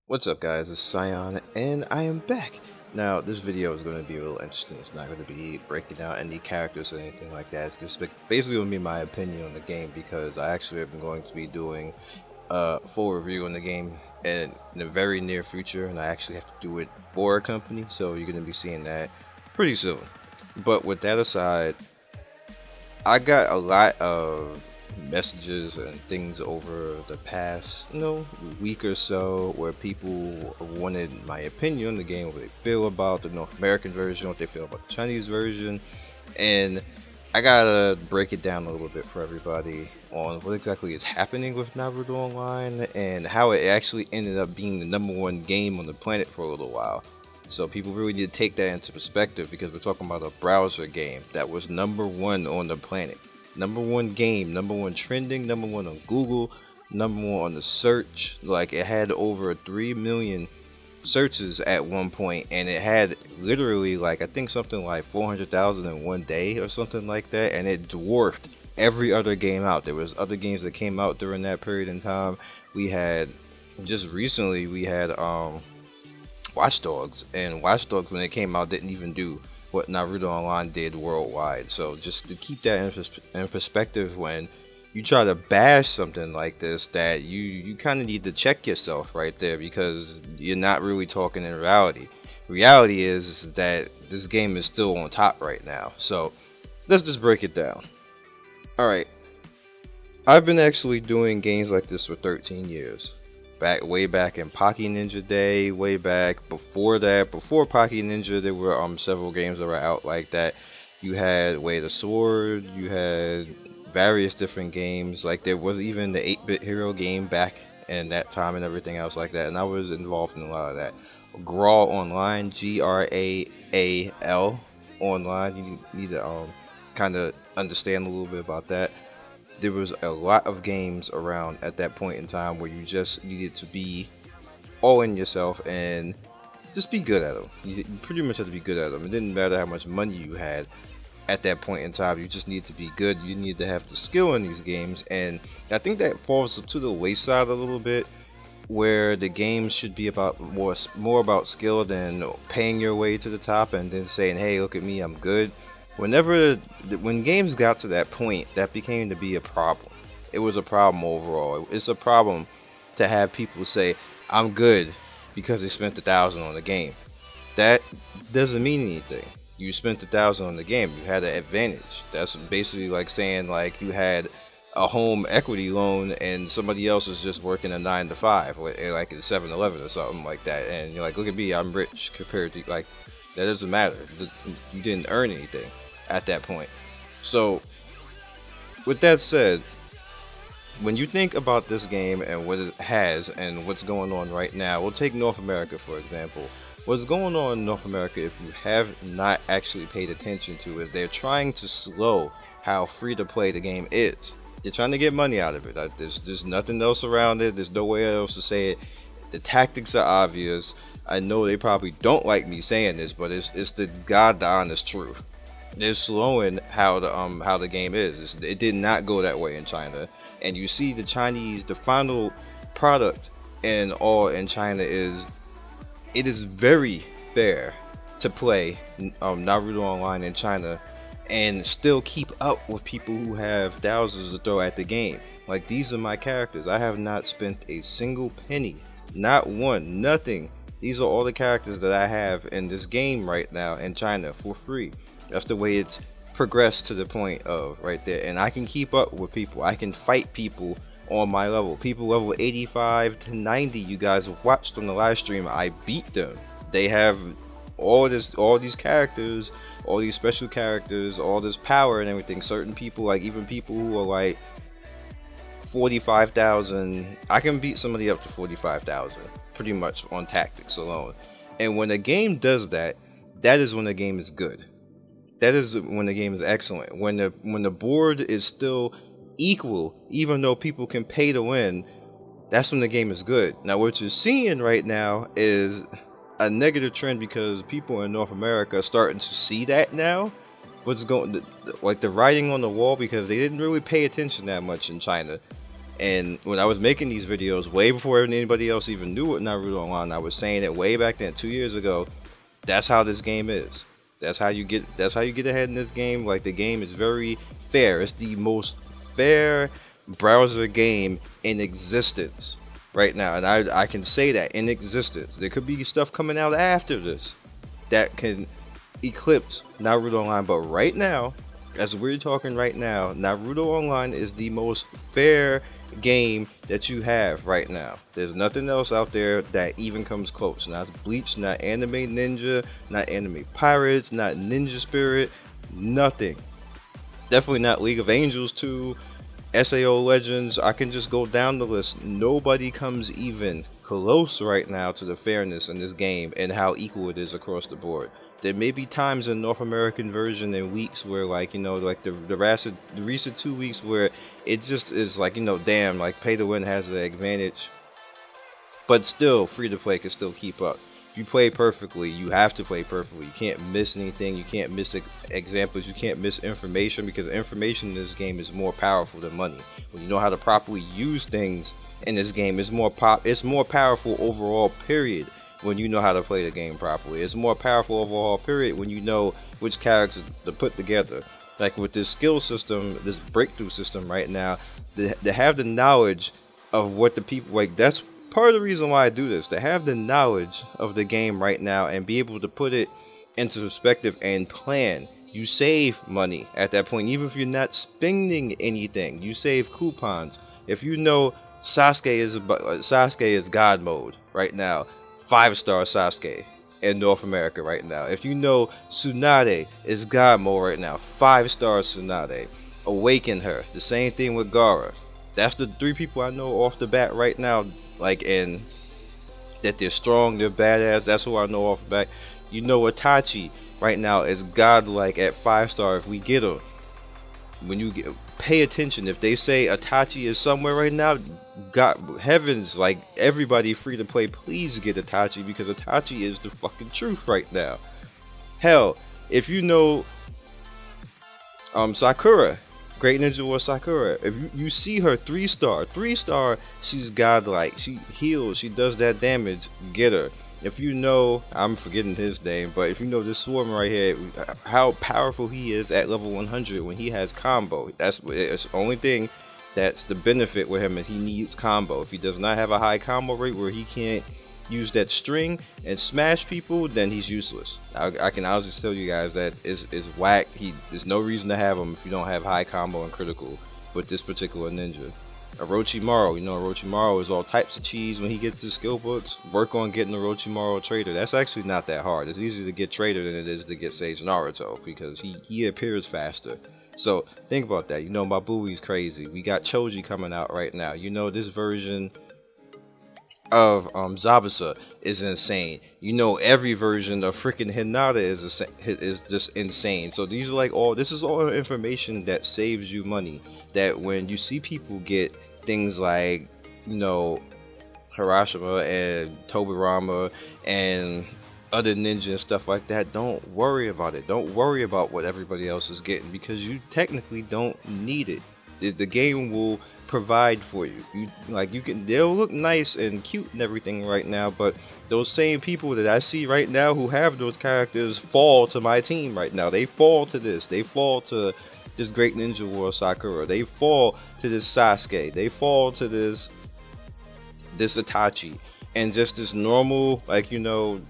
What's up guys, it's Sion and I am back. Now this video is going to be a little interesting. It's not going to be breaking down any characters or anything like that. It's just basically going to be my opinion on the game because I actually am going to be doing a full review on the game in the very near future, and I actually have to do it for a company, so you're going to be seeing that pretty soon. But with that aside, I got a lot of messages and things over the past, week or so where people wanted my opinion on the game, what they feel about the North American version, what they feel about the Chinese version, and I gotta break it down a little bit for everybody on what exactly is happening with Naruto Online and how it actually ended up being the #1 game on the planet for a little while. So people really need to take that into perspective because we're talking about a browser game that was #1 on the planet. #1 game, #1 trending, #1 on Google, #1 on the search. Like it had over 3 million searches at one point, and it had literally like I think something like 400,000 in one day or something like that, and it dwarfed every other game out. There was other games that came out during that period in time. We had just recently we had Watch Dogs, and Watch Dogs when it came out didn't even do what Naruto Online did worldwide. So just to keep that in perspective when you try to bash something like this, that you kind of need to check yourself right there because you're not really talking in reality. Reality is that this game is still on top right now. So let's just break it down. Alright, I've been actually doing games like this for 13 years. Way back in Pocky Ninja Day, way back before that, before Pocky Ninja, there were several games that were out like that. You had Way of the Sword, you had various different games, like there was even the 8-bit hero game back in that time and everything else like that, and I was involved in a lot of that. Graal Online, Graal Online, you need to kind of understand a little bit about that. There was a lot of games around at that point in time where you just needed to be all in yourself and just be good at them. You pretty much had to be good at them. It didn't matter how much money you had at that point in time. You just needed to be good. You needed to have the skill in these games, and I think that falls to the wayside a little bit, where the game should be about more about skill than paying your way to the top and then saying, "Hey, look at me, I'm good." When games got to that point, that became to be a problem. It was a problem overall. It's a problem to have people say, "I'm good," because they spent 1,000 on the game. That doesn't mean anything. You spent 1,000 on the game. You had an advantage. That's basically like saying like you had a home equity loan and somebody else is just working a 9 to 5, like at 7-Eleven or something like that, and you're like, "Look at me, I'm rich," compared to like that doesn't matter. You didn't earn anything at that point. So with that said, when you think about this game and what it has and what's going on right now, we'll take North America for example. What's going on in North America, if you have not actually paid attention to, is they're trying to slow how free to play the game is. They're trying to get money out of it. There's nothing else around it. There's no way else to say it. The tactics are obvious. I know they probably don't like me saying this, but it's the god honest truth. They're slowing how the game is. It did not go that way in China, and you see the final product in China is it is very fair to play Naruto Online in China and still keep up with people who have thousands to throw at the game. Like, these are my characters. I have not spent a single penny, not one, nothing. These are all the characters that I have in this game right now in China for free. That's the way it's progressed to the point of right there, and I can keep up with people. I can fight people on my level. People level 85 to 90. You guys watched on the live stream. I beat them. They have all these characters, all these special characters, all this power and everything. Certain people, like even people who are like 45,000, I can beat somebody up to 45,000 pretty much on tactics alone. And when a game does that, that is when the game is good. That is when the game is excellent. When the board is still equal, even though people can pay to win, that's when the game is good. Now what you're seeing right now is a negative trend because people in North America are starting to see that now. What's going, like the writing on the wall, because they didn't really pay attention that much in China. And when I was making these videos, way before anybody else even knew what Naruto Online, I was saying it way back then, 2 years ago. That's how this game is. That's how you get. That's how you get ahead in this game. Like, the game is very fair. It's the most fair browser game in existence right now, and I can say that, in existence. There could be stuff coming out after this that can eclipse Naruto Online, but right now, as we're talking right now, Naruto Online is the most fair game that you have right now. There's nothing else out there that even comes close. Not Bleach, not Anime Ninja, not Anime Pirates, not Ninja Spirit, nothing. Definitely not League of Angels 2, SAO Legends. I can just go down the list. Nobody comes even close right now to the fairness in this game and how equal it is across the board. There may be times in North American version and weeks where, like, you know, like the recent 2 weeks where it just is like, you know, damn, like pay to win has the advantage, but still free to play can still keep up. If you play perfectly, you have to play perfectly. You can't miss anything. You can't miss examples. You can't miss information, because information in this game is more powerful than money. When you know how to properly use things in this game, it's more powerful overall, period. When you know how to play the game properly, it's more powerful overall, period, when you know which characters to put together. Like with this skill system, this breakthrough system right now, they have the knowledge of what the people like. That's part of the reason why I do this, to have the knowledge of the game right now and be able to put it into perspective and plan. You save money at that point, even if you're not spending anything. You save coupons. If you know Sasuke is God mode right now, 5-star Sasuke in North America right now. If you know Tsunade is God mode right now, 5-star Tsunade. Awaken her. The same thing with Gaara. That's the 3 people I know off the bat right now, like, and that they're strong, they're badass. That's who I know off the bat. You know Itachi right now is godlike at 5-star if we get him. When you pay attention, if they say Itachi is somewhere right now, God heavens, like, everybody free to play, please get Itachi, because Itachi is the fucking truth right now. Hell, if you know Sakura, Great Ninja War Sakura, if you see her 3-star, she's godlike, she heals, she does that damage, get her. If you know, I'm forgetting his name, but if you know this swordman right here, how powerful he is at level 100 when he has combo, it's the only thing that's the benefit with him, is he needs combo. If he does not have a high combo rate where he can't use that string and smash people, then he's useless. I can honestly tell you guys that is whack. There's no reason to have him if you don't have high combo and critical with this particular ninja. Orochimaru, you know, Orochimaru is all types of cheese when he gets his skill books. Work on getting the Orochimaru trader. That's actually not that hard. It's easier to get trader than it is to get Sage Naruto, because he appears faster. So think about that. You know, Mabui's crazy. We got Choji coming out right now. You know, this version of Zabuza is insane. You know, every version of freaking Hinata is just insane. So these are like this is all information that saves you money. That when you see people get things like, you know, Harashima and Tobirama and other ninja and stuff like that, don't worry about it. Don't worry about what everybody else is getting, because you technically don't need it. The game will provide for you. They'll look nice and cute and everything right now, but those same people that I see right now who have those characters fall to my team right now. They fall to this. They fall to this Great Ninja War Sakura. They fall to this Sasuke. They fall to this Itachi, and just this normal, like, you know,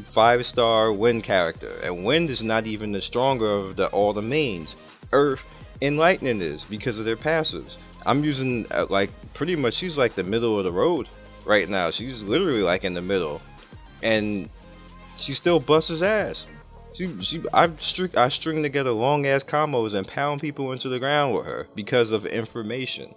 5-star Wind character. And Wind is not even the stronger of all the mains. Earth and Lightning is, because of their passives. I'm using like pretty much, she's like the middle of the road right now. She's literally like in the middle, and she still busts his ass. I string together long ass combos and pound people into the ground with her because of information.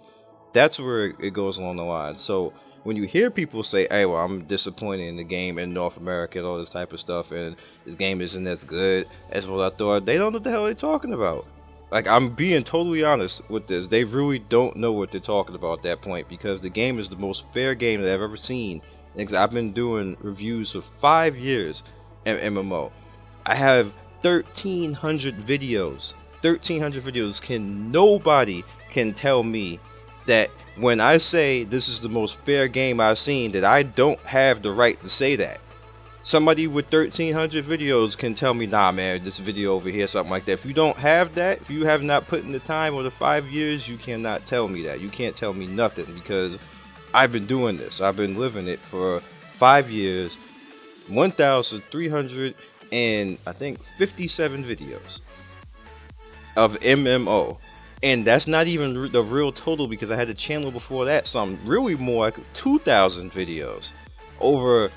That's where it goes along the line. So when you hear people say, hey, well, I'm disappointed in the game in North America and all this type of stuff, and this game isn't as good as what I thought, they don't know what the hell they're talking about. Like, I'm being totally honest with this. They really don't know what they're talking about at that point, because the game is the most fair game that I've ever seen. And I've been doing reviews for 5 years in MMO. I have 1,300 videos. 1,300 videos. Nobody can tell me that When I say this is the most fair game I've seen, that I don't have the right to say that. Somebody with 1,300 videos can tell me, nah man, this video over here, something like that. If you don't have that, if you have not put in the time or the 5 years, you cannot tell me that. You can't tell me nothing, because I've been doing this. I've been living it for 5 years, 1,300 and I think 57 videos of MMO. And that's not even the real total, because I had a channel before that, so I'm really more like 2,000 videos. Over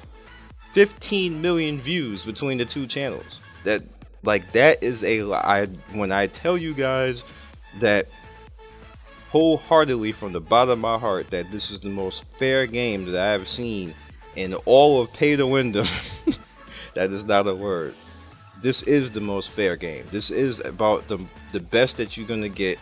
15 million views between the two channels. That is a lie. When I tell you guys that wholeheartedly from the bottom of my heart that this is the most fair game that I have seen in all of pay to win, that is not a word. This is the most fair game. This is about the best that you're gonna get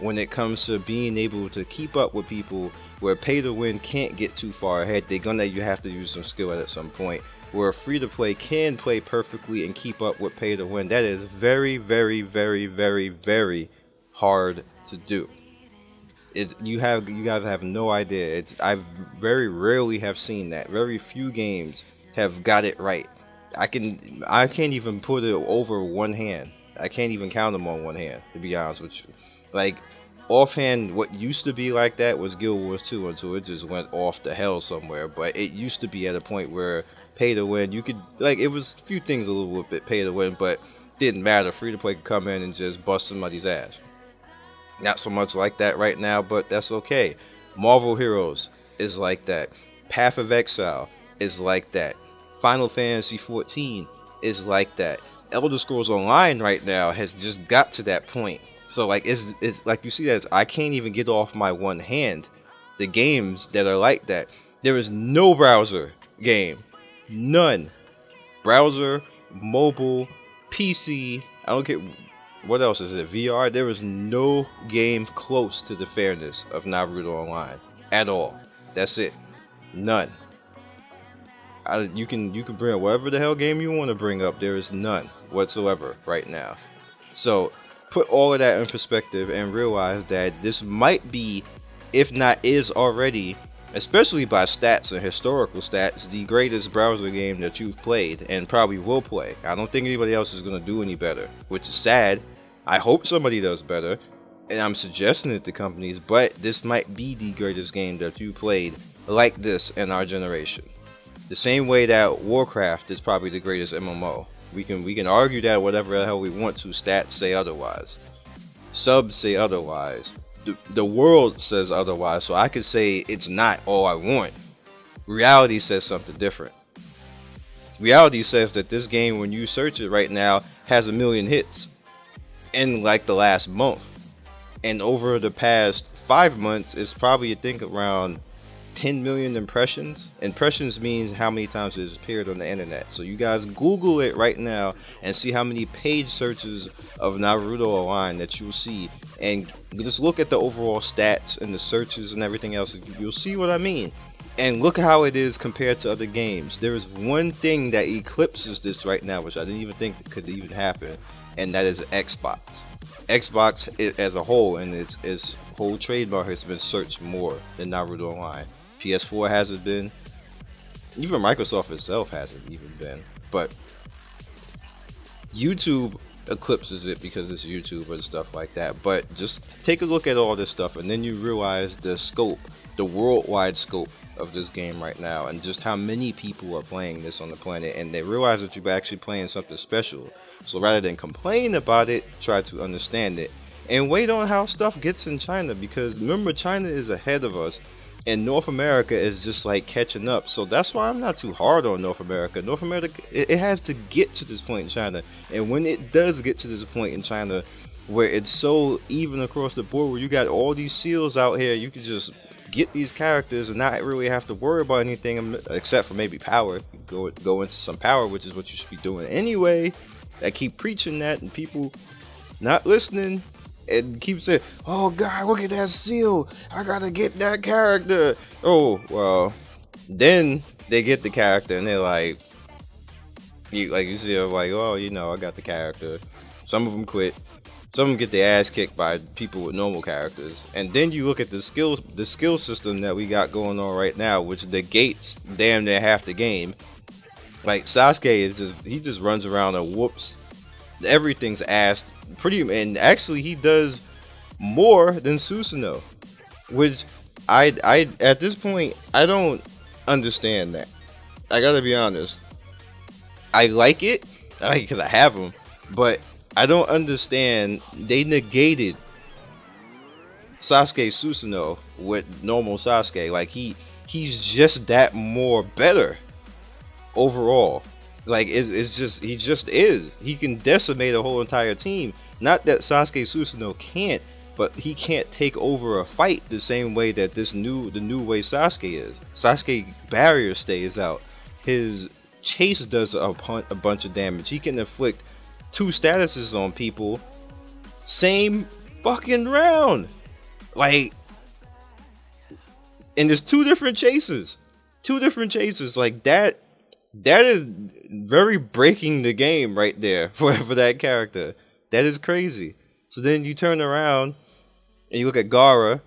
when it comes to being able to keep up with people, where pay to win can't get too far ahead. You have to use some skill at some point. Where free to play can play perfectly and keep up with pay to win. That is very, very, very, very, very hard to do. You guys have no idea. I very rarely have seen that. Very few games have got it right. I can't even put it over one hand. I can't even count them on one hand, to be honest with you. Like, offhand, what used to be like that was Guild Wars 2, until it just went off to hell somewhere. But it used to be at a point where pay to win, you could, like, it was a few things a little bit pay to win, but didn't matter. Free to play could come in and just bust somebody's ass. Not so much like that right now, but that's okay. Marvel Heroes is like that. Path of Exile is like that. Final Fantasy 14 is like that. Elder Scrolls Online right now has just got to that point. So like it's like, you see that I can't even get off my one hand the games that are like that. There is no browser game. None. Browser, mobile, PC, I don't care what else is it, VR. There is no game close to the fairness of Naruto Online at all. That's it. None. You can bring up whatever the hell game you want to bring up. There is none whatsoever right now. So put all of that in perspective and realize that this might be, if not is already, especially by stats and historical stats, the greatest browser game that you've played and probably will play. I don't think anybody else is going to do any better, which is sad. I hope somebody does better, and I'm suggesting it to companies, but this might be the greatest game that you played like this in our generation. The same way that Warcraft is probably the greatest MMO. We can argue that whatever the hell we want to. Stats say otherwise. Subs say otherwise. The world says otherwise. So I could say it's not all I want. Reality says something different. Reality says that this game, when you search it right now, has 1 million hits in like the last month. And over the past 5 months, it's probably, I think, around 10 million impressions. Impressions means how many times it's appeared on the internet. So you guys Google it right now and see how many page searches of Naruto Online that you'll see, and just look at the overall stats and the searches and everything else. You'll see what I mean. And look how it is compared to other games. There is one thing that eclipses this right now, which I didn't even think could even happen, and that is Xbox. Xbox as a whole and its whole trademark has been searched more than Naruto Online. PS4 hasn't been. Even Microsoft itself hasn't even been. But YouTube eclipses it because it's YouTube and stuff like that. But just take a look at all this stuff, and then you realize the scope, the worldwide scope of this game right now, and just how many people are playing this on the planet, and they realize that you're actually playing something special. So rather than complain about it, try to understand it and wait on how stuff gets in China, because remember, China is ahead of us and North America is just like catching up. So that's why I'm not too hard on North America. North America, it has to get to this point in China, and when it does get to this point in China where it's so even across the board, where you got all these seals out here, you can just get these characters and not really have to worry about anything except for maybe power. Go into some power, which is what you should be doing anyway. I keep preaching that, and people not listening and keep saying, "Oh God, look at that seal! I gotta get that character." Oh well, then they get the character and they're like, you see, like, "Oh, you know, I got the character." Some of them quit. Some of them get their ass kicked by people with normal characters. And then you look at the skill system that we got going on right now, which negates damn near half the game. Like Sasuke he just runs around and whoops everything's ass and actually he does more than Susanoo, which I at this point I don't understand that. I gotta be honest. I like it because I have them, but I don't understand. They negated Sasuke Susanoo with normal Sasuke. Like he's just that more better overall. Like it's just he just is. He can decimate a whole entire team. Not that Sasuke Susanoo can't, but he can't take over a fight the same way that the new way Sasuke is. Sasuke barrier stays out. His chase does a bunch of damage. He can inflict 2 statuses on people same fucking round. Like, and there's 2 different chases. 2 different chases. Like that is very breaking the game right there for that character. That is crazy. So then you turn around and you look at Gaara.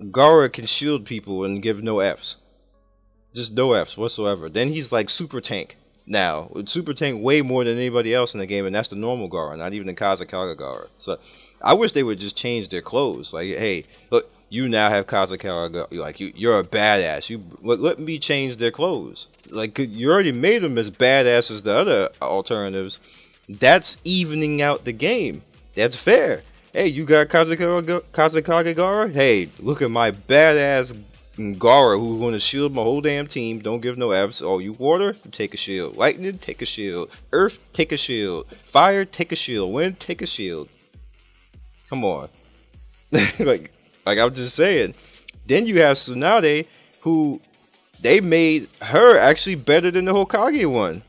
Gaara can shield people and give no Fs. Just no Fs whatsoever. Then he's like super tank now. Super tank way more than anybody else in the game, and that's the normal Gaara, not even the Kazekage Gaara. So I wish they would just change their clothes. Like, hey, look, you now have Kazekage. Like you're a badass. Let me change their clothes. Like you already made them as badass as the other alternatives. That's evening out the game. That's fair. Hey, you got Kazekage Gaara? Hey, look at my badass Gaara who's going to shield my whole damn team. Don't give no Fs. Oh, you water? Take a shield. Lightning? Take a shield. Earth? Take a shield. Fire? Take a shield. Wind? Take a shield. Come on. like I'm just saying. Then you have Tsunade, who they made her actually better than the Hokage one.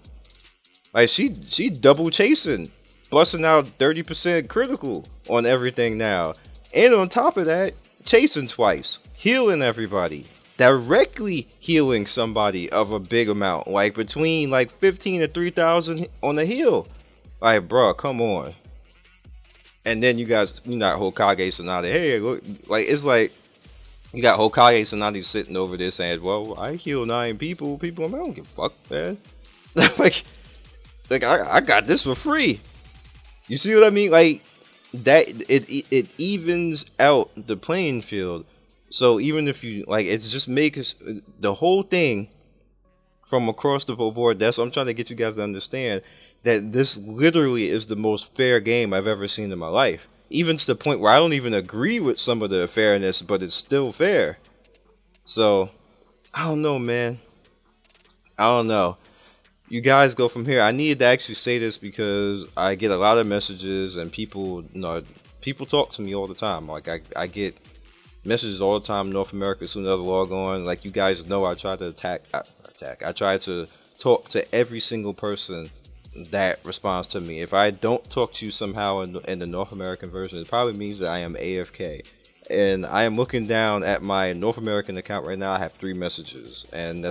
Like she double chasing, busting out 30% critical on everything now, and on top of that, chasing twice, healing everybody, directly healing somebody of a big amount, like between like 15 to 3,000 on the heal. Like, bro, come on. And then you got Hokage Tsunade. Hey, look, like it's like you got Hokage Tsunade sitting over there saying, "Well, I heal 9 people. I don't give a fuck, man." like I got this for free. You see what I mean? Like that it evens out the playing field. So even if you like, it's just makes the whole thing from across the board. That's what I'm trying to get you guys to understand. That this literally is the most fair game I've ever seen in my life. Even to the point where I don't even agree with some of the fairness, but it's still fair. So, I don't know, man. I don't know. You guys go from here. I needed to actually say this because I get a lot of messages and people, people talk to me all the time. Like, I get messages all the time, North America, as soon as I log on. Like, you guys know I try to I try to talk to every single person that responds to me. If I don't talk to you somehow in the North American version, it probably means that I am AFK. And I am looking down at my North American account right now. I have 3 messages, and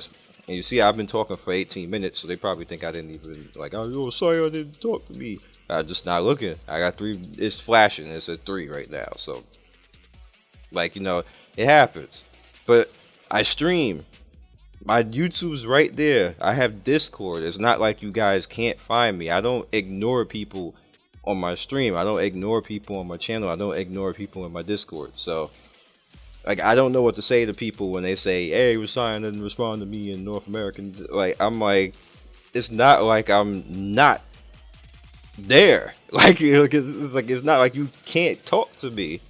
you see I've been talking for 18 minutes, so they probably think I didn't even oh, sorry, I didn't talk to me. I'm just not looking. I got 3. It's flashing. It's at 3 right now. So it happens. But I stream. My YouTube's right there. I have Discord. It's not like you guys can't find me. I don't ignore people on my stream. I don't ignore people on my channel. I don't ignore people in my Discord. So, I don't know what to say to people when they say, "Hey, Ryan didn't respond to me in North American." I'm like, it's not like I'm not there. It's not like you can't talk to me.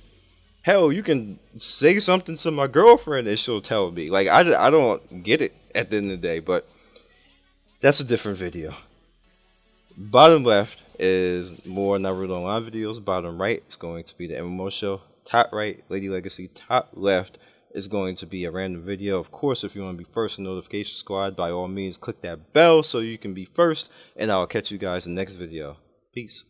Hell, you can say something to my girlfriend and she'll tell me. I don't get it at the end of the day, but that's a different video. Bottom left is more Naruto Online videos. Bottom right is going to be the MMO show. Top right, Lady Legacy. Top left is going to be a random video. Of course, if you want to be first in Notification Squad, by all means, click that bell so you can be first. And I'll catch you guys in the next video. Peace.